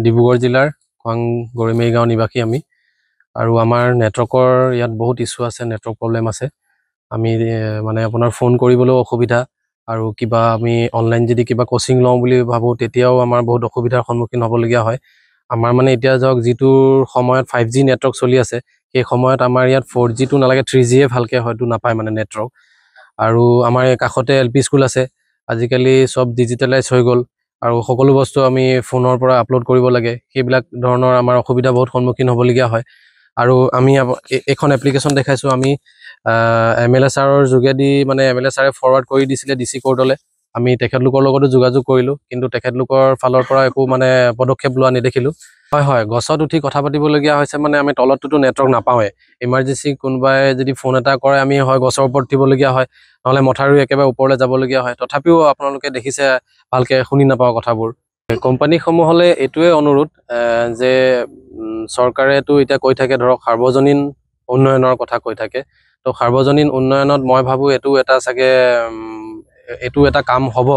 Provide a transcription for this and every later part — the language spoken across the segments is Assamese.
ডিব্ৰুগড় জিলাৰ খোৱাং গৰিমেই গাঁও নিবাসী আমি আৰু আমাৰ নেটৱৰ্কৰ ইয়াত বহুত ইছ্যু আছে, নেটৱৰ্ক প্ৰব্লেম আছে। আমি মানে আপোনাৰ ফোন কৰিবলৈও অসুবিধা আৰু কিবা আমি অনলাইন যদি কিবা কোচিং লওঁ বুলি ভাবোঁ তেতিয়াও আমাৰ বহুত অসুবিধাৰ সন্মুখীন হ'বলগীয়া হয়। আমাৰ মানে এতিয়া যাওক যিটো সময়ত 5G নেটৱৰ্ক চলি আছে সেই সময়ত আমাৰ ইয়াত 4Gটো নালাগে 3Gয়ে ভালকৈ হয়তো নাপায় মানে নেটৱৰ্ক। আৰু আমাৰ কাষতে LP স্কুল আছে, আজিকালি চব ডিজিটেলাইজ হৈ গ'ল আৰু সকলো বস্তু আমি ফোনৰ পৰা আপলোড কৰিব লাগে, সেইবিলাক ধৰণৰ আমাৰ অসুবিধা বহুত সন্মুখীন হ'বলগীয়া হয়। আৰু আমি এখন এপ্লিকেশ্যন দেখাইছোঁ, আমি MLA ছাৰৰ যোগেদি মানে MLA ছাৰে ফৰৱাৰ্ড কৰি দিছিলে DC কোৰ্টলৈ। আমি তেখেতলোকৰ লগতো যোগাযোগ কৰিলোঁ, কিন্তু তেখেতলোকৰ ফালৰ পৰা একো মানে পদক্ষেপ লোৱা নেদেখিলোঁ। হয়, গছত উঠি কথা পাতিবলগীয়া হৈছে মানে আমি তলতটোতো নেটৱৰ্ক নাপাওঁৱে। ইমাৰ্জেঞ্চি কোনোবাই যদি ফোন এটা কৰে আমি হয় গছৰ ওপৰত উঠিবলগীয়া হয়, নহ'লে মথাউৰি একেবাৰে ওপৰলৈ যাবলগীয়া হয়। তথাপিও আপোনালোকে দেখিছে ভালকৈ শুনি নাপাওঁ কথাবোৰ। কোম্পানীসমূহলৈ এইটোৱে অনুৰোধ যে চৰকাৰেতো এতিয়া কৈ থাকে ধৰক সাৰ্বজনীন উন্নয়নৰ কথা কৈ থাকে। তো সাৰ্বজনীন উন্নয়নত মই ভাবোঁ এইটো এটা কাম হ'ব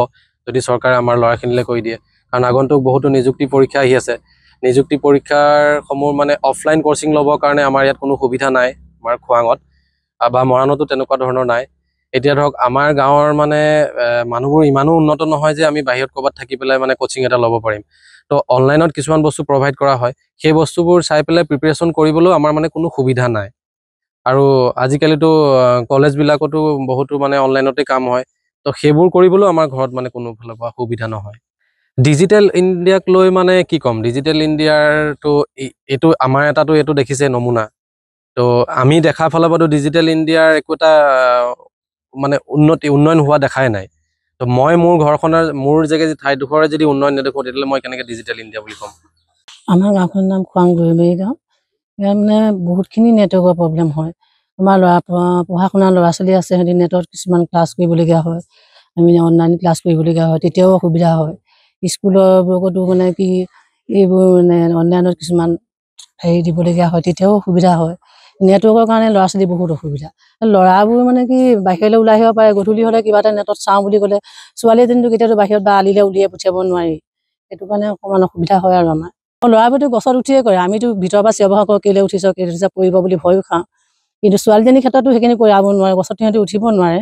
যদি চৰকাৰে আমাৰ ল'ৰাখিনিলৈ কৰি দিয়ে। কাৰণ আগন্তুক বহুতো নিযুক্তি পৰীক্ষা আহি আছে। নিযুক্তি পৰীক্ষাৰসমূহ মানে অফলাইন কোচিং ল'বৰ কাৰণে আমাৰ ইয়াত কোনো সুবিধা নাই, আমাৰ খোৱাঙত বা মৰাণতো তেনেকুৱা ধৰণৰ নাই। এতিয়া ধৰক আমাৰ গাঁৱৰ মানে মানুহবোৰ ইমানো উন্নত নহয় যে আমি বাহিৰত ক'ৰবাত থাকি পেলাই মানে কোচিং এটা ল'ব পাৰিম। তো অনলাইনত কিছুমান বস্তু প্ৰভাইড কৰা হয়, সেই বস্তুবোৰ চাই পেলাই প্ৰিপেৰেশ্যন কৰিবলৈও আমাৰ মানে কোনো সুবিধা নাই। আৰু আজিকালিতো কলেজবিলাকতো বহুতো মানে অনলাইনতে কাম হয়, তো সেইবোৰ কৰিবলৈও আমাৰ ঘৰত মানে কোনো ফালৰ পৰা সুবিধা নহয়। ডিজিটেল ইণ্ডিয়াক লৈ মানে কি ক'ম, ডিজিটেল ইণ্ডিয়াৰটো এইটো আমাৰ এইটো দেখিছে নমুনা। তো আমি দেখা ফালৰ পৰাতো ডিজিটেল ইণ্ডিয়াৰ একো এটা মানে উন্নয়ন হোৱা দেখাই নাই। তো মই মোৰ ঘৰখনৰ মোৰ ঠাইডোখৰে যদি উন্নয়ন নেদেখোঁ তেতিয়াহ'লে মই কেনেকৈ ডিজিটেল ইণ্ডিয়া বুলি ক'ম। আমাৰ গাঁওখনৰ নাম খোৱাং গৰিমেই গাঁও। ইয়াত মানে বহুতখিনি নেটৱৰ্কৰ প্ৰব্লেম হয়। আমাৰ পঢ়া শুনা ল'ৰা ছোৱালী আছে, সিহঁতি নেটত কিছুমান ক্লাছ কৰিবলগীয়া হয়, আমি অনলাইন ক্লাছ কৰিবলগীয়া হয়, তেতিয়াও অসুবিধা হয়। স্কুলবোৰতো মানে কি এইবোৰ মানে অনলাইনত কিছুমান হেৰি দিবলগীয়া হয়, তেতিয়াও অসুবিধা হয়। নেটৱৰ্কৰ কাৰণে ল'ৰা ছোৱালী বহুত অসুবিধা। ল'ৰাবোৰ মানে কি বাহিৰলৈ ওলাই আহিব পাৰে, গধূলি হ'লে কিবা এটা নেটত চাওঁ বুলি ক'লে ছোৱালী এজনীটো কেতিয়াতো বাহিৰত বা আলিলৈ উলিয়াই পঠিয়াব নোৱাৰি। সেইটো কাৰণে অকণমান অসুবিধা হয় আৰু আমাৰ ল'ৰাবোৰতো গছত উঠিয়ে কৰে, আমিতো ভিতৰৰ পৰা চিঞৰ বাখৰ কৰোঁ, কেলৈ উঠিছ পৰিব বুলি ভয়ো খাওঁ। কিন্তু ছোৱালীজনীৰ ক্ষেত্ৰতো সেইখিনি কৰিব নোৱাৰে, গছত সিহঁতি উঠিব নোৱাৰে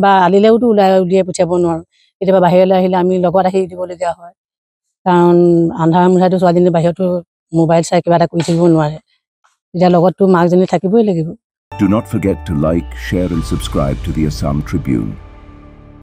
বা আলিলেওতো উলিয়াই পঠিয়াব নোৱাৰোঁ। কেতিয়াবা বাহিৰলৈ আহিলে আমি লগত আহি দিবলগীয়া হয়, কাৰণ আন্ধাৰ মুন্ধাৰতো ছোৱালীজনী বাহিৰতো মোবাইল চাই কিবা এটা কৰি থাকিব নোৱাৰে, তেতিয়া লগততো মাকজনী থাকিবই লাগিব। Do not forget to like, share and subscribe to the Assam Tribune.